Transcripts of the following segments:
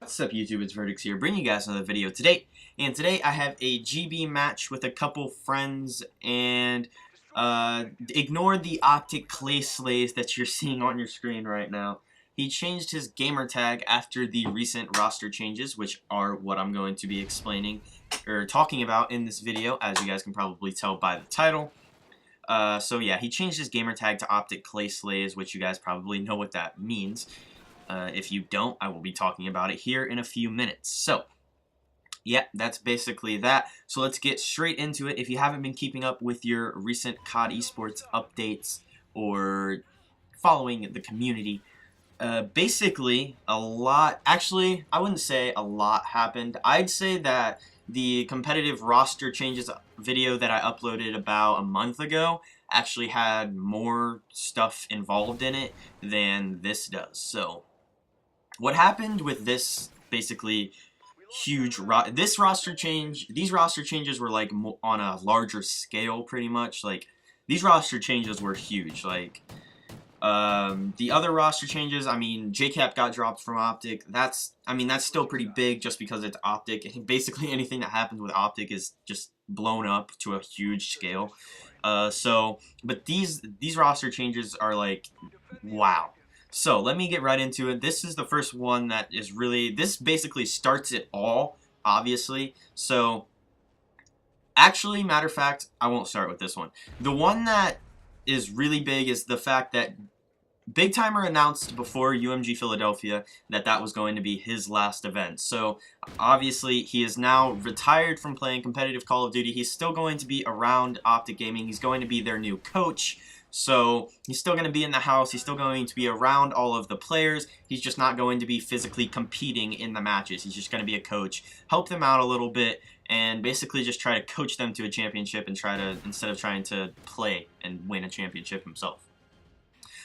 What's up YouTube, it's Vertex here, bringing you guys another video today. And today I have a GB match with a couple friends, and ignore the optic clay slays that you're seeing on your screen right now. He changed his gamer tag after the recent roster changes, which are what I'm going to be explaining, or talking about in this video, as you guys can probably tell by the title. So yeah, he changed his gamer tag to optic clay slays, which you guys probably know what that means. If you don't, I will be talking about it here in a few minutes. So, yeah, that's basically that. So let's get straight into it. If you haven't been keeping up with your recent COD esports updates or following the community, basically a lot, actually, I wouldn't say a lot happened. I'd say that the competitive roster changes video that I uploaded about a month ago actually had more stuff involved in it than this does. So what happened with this basically these roster changes were like on a larger scale, pretty much. Like, these roster changes were huge. Like, the other roster changes, I mean, JCap got dropped from Optic. That's still pretty big just because it's Optic. Basically anything that happens with Optic is just blown up to a huge scale. But these roster changes are like, wow. So let me get right into it. This is the first one that is really, this basically starts it all, obviously. So actually, matter of fact, I won't start with this one. The one that is really big is the fact that Big Timer announced before UMG Philadelphia that that was going to be his last event. So obviously he is now retired from playing competitive Call of Duty. He's still going to be around Optic Gaming. He's going to be their new coach. So he's still going to be in the house. He's still going to be around all of the players. He's just not going to be physically competing in the matches. He's just going to be a coach, help them out a little bit, and basically just try to coach them to a championship and instead of trying to play and win a championship himself.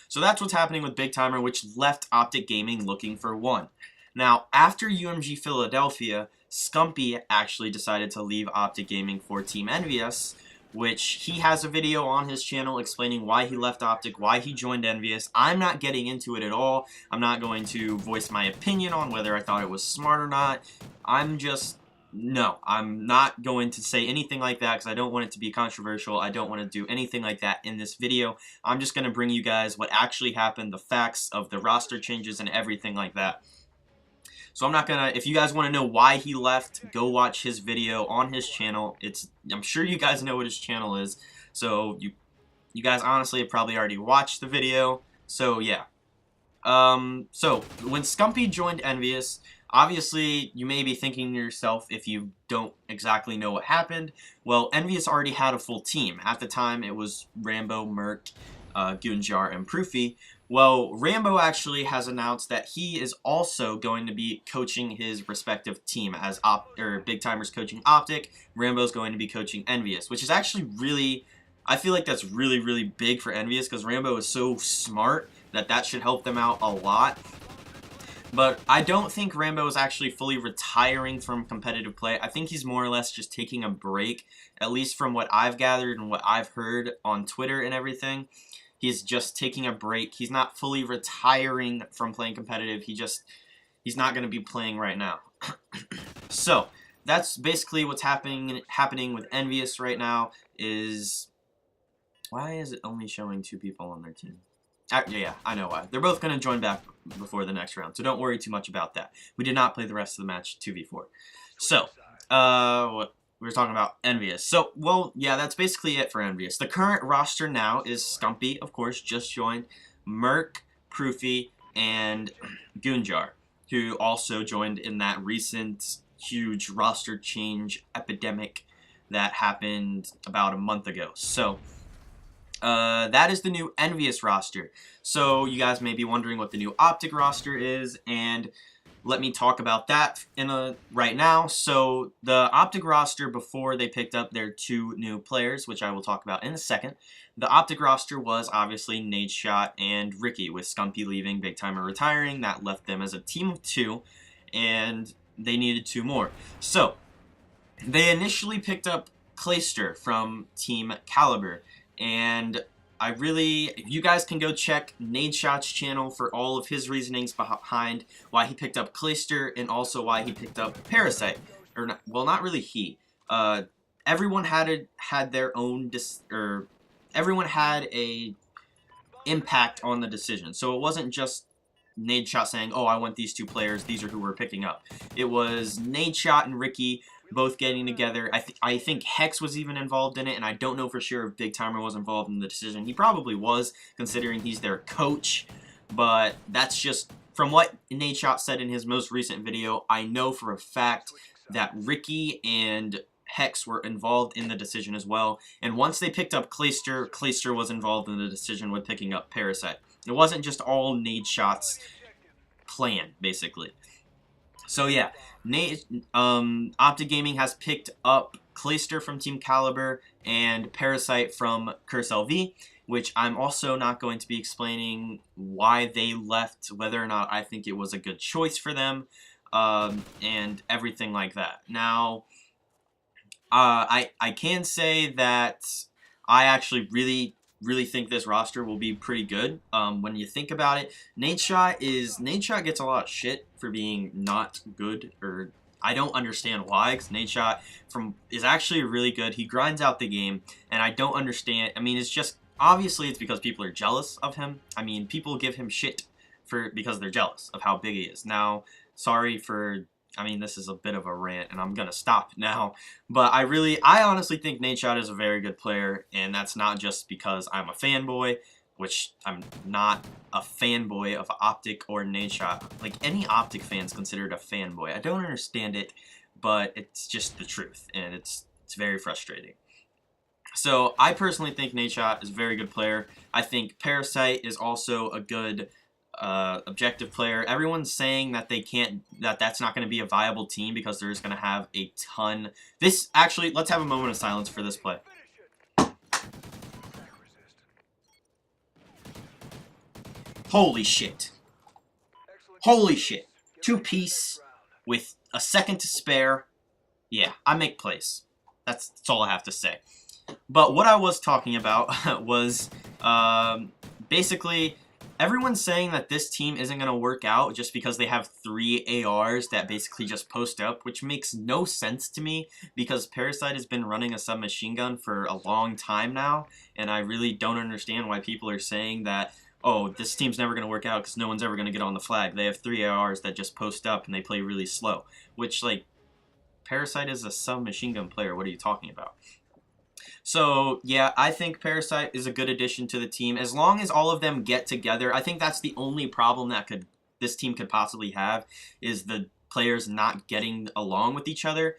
So that's what's happening with Big Timer, which left Optic Gaming looking for one. Now, after UMG Philadelphia, Scumpy actually decided to leave Optic Gaming for Team Envious, which he has a video on his channel explaining why he left Optic, why he joined Envious. I'm not getting into it at all. I'm not going to voice my opinion on whether I thought it was smart or not. No, I'm not going to say anything like that because I don't want it to be controversial. I don't want to do anything like that in this video. I'm just going to bring you guys what actually happened, the facts of the roster changes and everything like that. So I'm not going to, if you guys want to know why he left, go watch his video on his channel. I'm sure you guys know what his channel is. So you guys honestly have probably already watched the video. So yeah. So when Scumpy joined Envious, obviously, you may be thinking to yourself, if you don't exactly know what happened, well, Envious already had a full team. At the time, it was Rambo, Merc, Gunjar, and Proofy. Well, Rambo actually has announced that he is also going to be coaching his respective team as Big Timer's coaching Optic. Rambo's going to be coaching Envious, which is actually really, I feel like that's really, really big for Envious because Rambo is so smart that should help them out a lot. But I don't think Rambo is actually fully retiring from competitive play. I think he's more or less just taking a break, at least from what I've gathered and what I've heard on Twitter and everything. He's just taking a break. He's not fully retiring from playing competitive. He's not going to be playing right now. So that's basically what's happening with Envious right now. Why is it only showing 2 people on their team? Yeah, I know why. They're both going to join back before the next round, so don't worry too much about that. We did not play the rest of the match 2v4. So, what we were talking about Envious. So, well, yeah, that's basically it for Envious. The current roster now is Scumpy, of course, just joined, Merc, Proofy, and Gunjar, who also joined in that recent huge roster change epidemic that happened about a month ago. So, that is the new Envious roster. So you guys may be wondering what the new Optic roster is, and let me talk about that right now. So the Optic roster, before they picked up their 2 new players, which I will talk about in a second, the Optic roster was obviously Nadeshot and Ricky, with Scumpy leaving, Big Timer retiring. That left them as a team of 2, and they needed 2 more. So they initially picked up Clayster from Team Caliber, and if you guys can go check Nadeshot's channel for all of his reasonings behind why he picked up Clayster and also why he picked up Parasite. Or not, well, not really he. Everyone had their own everyone had a impact on the decision. So it wasn't just Nadeshot saying, "Oh, I want these two players. These are who we're picking up." It was Nadeshot and Ricky both getting together. I think Hex was even involved in it, and I don't know for sure if Big Timer was involved in the decision. He probably was, considering he's their coach. But that's just from what Nadeshot said in his most recent video. I know for a fact that Ricky and Hex were involved in the decision as well. And once they picked up Clayster, Clayster was involved in the decision with picking up Parasite. It wasn't just all Nadeshot's plan, basically. So yeah, Optic Gaming has picked up Clayster from Team Caliber and Parasite from Curse LV, which I'm also not going to be explaining why they left, whether or not I think it was a good choice for them, and everything like that. Now, I can say that I actually really think this roster will be pretty good. When you think about it, Nadeshot gets a lot of shit for being not good, or I don't understand why, because Nadeshot is actually really good. He grinds out the game, and I don't understand. I mean, it's just, obviously it's because people are jealous of him. I mean, people give him shit because they're jealous of how big he is. Now, sorry for, I mean, this is a bit of a rant, and I'm going to stop now. But I honestly think Nadeshot is a very good player, and that's not just because I'm a fanboy, which I'm not a fanboy of Optic or Nadeshot. Like, any Optic fan's considered a fanboy. I don't understand it, but it's just the truth, and it's very frustrating. So, I personally think Nadeshot is a very good player. I think Parasite is also a good objective player. Everyone's saying that that's not going to be a viable team because they're just going to have a ton. Actually, let's have a moment of silence for this play. Holy shit. Holy shit. 2-piece with a second to spare. Yeah, I make plays. That's all I have to say. But what I was talking about was basically everyone's saying that this team isn't going to work out just because they have 3 ARs that basically just post up, which makes no sense to me because Parasite has been running a submachine gun for a long time now, and I really don't understand why people are saying that, oh, this team's never going to work out because no one's ever going to get on the flag. They have 3 ARs that just post up and they play really slow, which, like, Parasite is a submachine gun player. What are you talking about? So, yeah, I think Parasite is a good addition to the team. As long as all of them get together, I think that's the only problem that this team could possibly have, is the players not getting along with each other.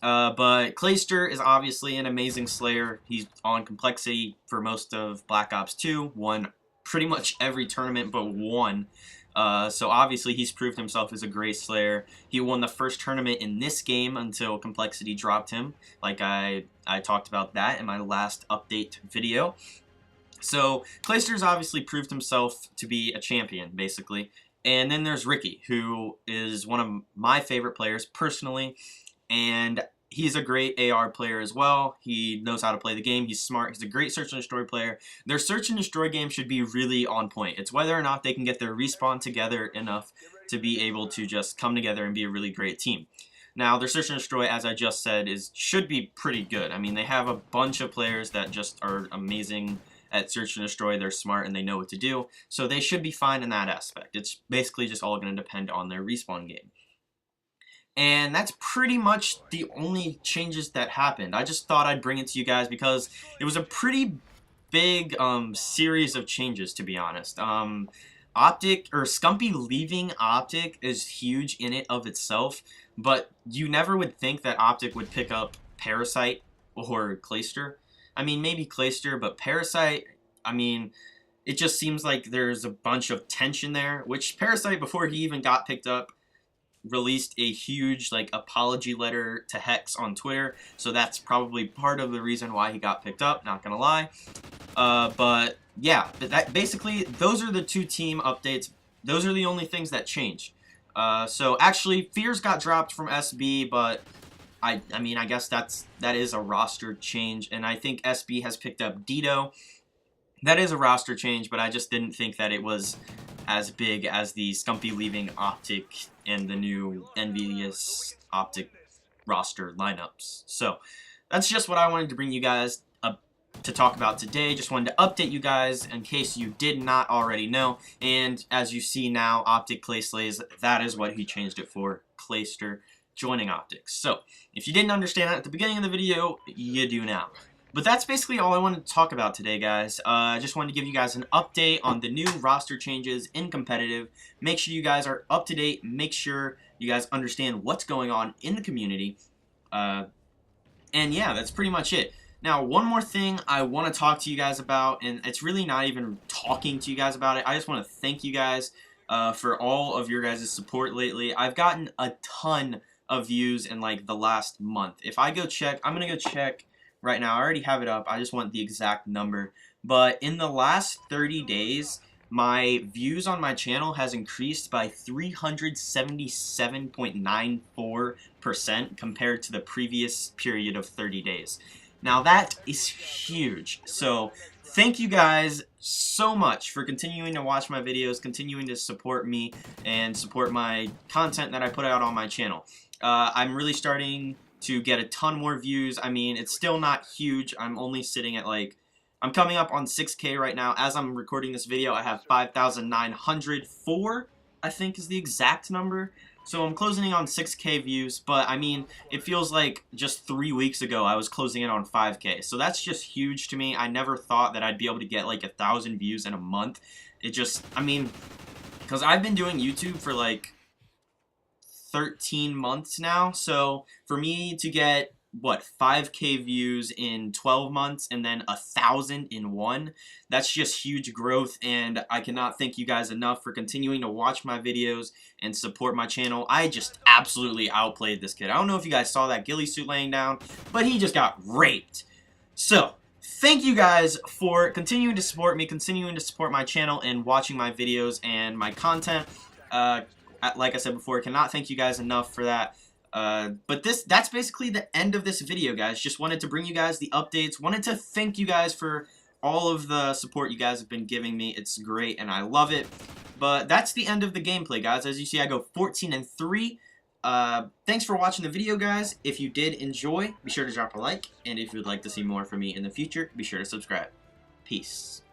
But Clayster is obviously an amazing Slayer. He's on Complexity for most of Black Ops 2, won pretty much every tournament but one. So obviously he's proved himself as a great Slayer. He won the first tournament in this game until Complexity dropped him. Like I talked about that in my last update video. So Clayster's obviously proved himself to be a champion, basically. And then there's Ricky, who is one of my favorite players personally. And he's a great AR player as well. He knows how to play the game. He's smart. He's a great search and destroy player. Their search and destroy game should be really on point. It's whether or not they can get their respawn together enough to be able to just come together and be a really great team. Now, their search and destroy, as I just said, should be pretty good. I mean, they have a bunch of players that just are amazing at search and destroy. They're smart and they know what to do. So they should be fine in that aspect. It's basically just all going to depend on their respawn game. And that's pretty much the only changes that happened. I just thought I'd bring it to you guys because it was a pretty big series of changes, to be honest. Scumpy leaving Optic is huge in it of itself, but you never would think that Optic would pick up Parasite or Clayster. I mean, maybe Clayster, but Parasite, I mean, it just seems like there's a bunch of tension there, which Parasite, before he even got picked up, released a huge apology letter to Hex on Twitter, so that's probably part of the reason why he got picked up, not gonna lie. But yeah, basically those are the 2 team updates. Those are the only things that changed. So actually Fears got dropped from SB, but I mean, I guess that is a roster change, and I think SB has picked up Dito. That is a roster change, but I just didn't think that it was as big as the Scumpy leaving Optic and the new Envious Optic roster lineups. So that's just what I wanted to bring you guys up to talk about today. Just wanted to update you guys in case you did not already know. And as you see now, Optic Clayslays, that is what he changed it for. Clayster joining Optics. So if you didn't understand that at the beginning of the video, you do now. But that's basically all I wanted to talk about today, guys. I just wanted to give you guys an update on the new roster changes in competitive. Make sure you guys are up to date. Make sure you guys understand what's going on in the community. And yeah, that's pretty much it. Now, one more thing I want to talk to you guys about, and it's really not even talking to you guys about it. I just want to thank you guys for all of your guys' support lately. I've gotten a ton of views in like the last month. If I go check, I'm going to go check right now. I already have it up. I just want the exact number. But in the last 30 days, my views on my channel has increased by 377.94% compared to the previous period of 30 days. Now that is huge. So thank you guys so much for continuing to watch my videos, continuing to support me, and support my content that I put out on my channel. I'm really starting to get a ton more views. I mean, it's still not huge. I'm only sitting at like, I'm coming up on 6K right now. As I'm recording this video, I have 5,904, I think is the exact number. So I'm closing in on 6K views, but I mean, it feels like just 3 weeks ago I was closing in on 5K. So that's just huge to me. I never thought that I'd be able to get like 1,000 views in a month. It just, I mean, because I've been doing YouTube for like 13 months now. So for me to get what 5K views in 12 months and then 1,000 in one, that's just huge growth, and I cannot thank you guys enough for continuing to watch my videos and support my channel. I just absolutely outplayed this kid. I don't know if you guys saw that ghillie suit laying down, but he just got raped. So thank you guys for continuing to support me, continuing to support my channel, and watching my videos and my content. Like I said before, I cannot thank you guys enough for that. But that's basically the end of this video, guys. Just wanted to bring you guys the updates. Wanted to thank you guys for all of the support you guys have been giving me. It's great, and I love it. But that's the end of the gameplay, guys. As you see, I go 14-3. Thanks for watching the video, guys. If you did enjoy, be sure to drop a like. And if you would like to see more from me in the future, be sure to subscribe. Peace.